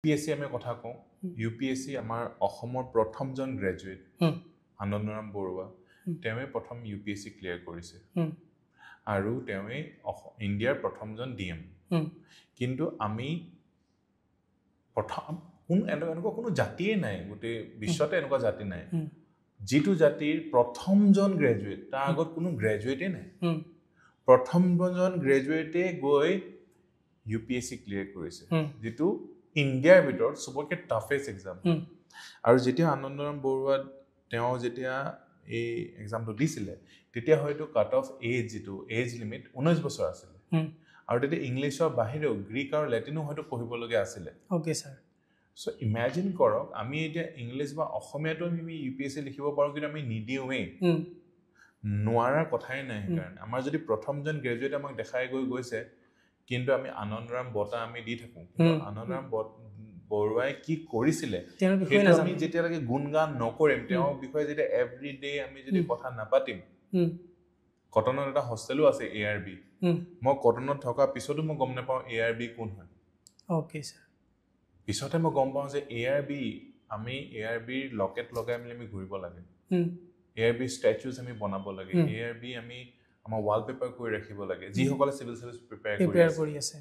UPSC আমি কথা কওঁ UPSC আমাৰ অসমৰ প্ৰথমজন গ্ৰেজুৱেট আনন্দৰাম বৰুৱা তেওঁৱে প্ৰথম UPSC ক্লিয়াৰ কৰিছে আৰু তেওঁৱে ইণ্ডিয়াৰ প্ৰথমজন DM কিন্তু আমি প্ৰথম এনেকুৱা কোনো জাতিয়ে নাই গোটেই বিশ্বতে এনেকুৱা জাতি নাই যিটো জাতিৰ প্ৰথমজন গ্ৰেজুৱেট তাৰ আগত কোনো গ্ৰেজুৱেটে নাই প্ৰথমজন গ্ৰেজুৱেটে গৈ UPSC ক্লিয়াৰ কৰিছে যেটো ইণ্ডিয়াৰ ভিতৰত সবকে টাফেষ্ট এক্সাম আৰু যেতিয়া আনন্দৰাম বৰুৱা তেওঁ যেতিয়া এই এক্সামটো দিছিলে তেতিয়া হয়তো কাট অফ এজ যেটো এজ লিমিট 19 বছৰ আছিল আৰু তেতিয়া ইংলিছৰ বাহিৰেও গ্ৰীক আৰু লেটিনো হয়তো পঢ়িব লগা আছিল ওকে স্যাৰ সো ইমাজিন কৰক আমি এতিয়া ইংলিছ বা অসমীয়াটো আমি UPSC লিখিব পাৰো কিন্তু আমি নিদিওৱে নোৱাৰাৰ কথাই নাই কাৰণ আমাৰ যদি প্ৰথমজন গ্ৰেজুৱেট আমাক দেখাই গৈছে কিন্তু আমি আনন্দৰাম বটা আমি দি থাকো আনন্দৰাম বৰুৱাই কি কৰিছিলে সেইটো আমি যেতিয়ালৈকে গুণগান নকৰিম তেওঁৰ বিষয়ে যেতিয়া এভৰিডে আমি যদি কথা নাপাতিম কটনৰ এটা হোষ্টেলো আছে ARB মই কটনত থকা পিছতো মই গম নাপাওঁ ARB কোন হয় ওকে স্যাৰ পিছতে মই গম পাওঁ যে ARB আমি ARB লকেট লগাই আমি ঘূৰিব লাগে ARB স্ট্যাচুজ আমি বনাব লাগে ARB আমি আমাৰ ওয়ালপেপাৰ কৰি ৰাখিব লাগে যিসকলে সিভিল সাৰ্ভিস প্ৰিপেয়াৰ কৰি আছে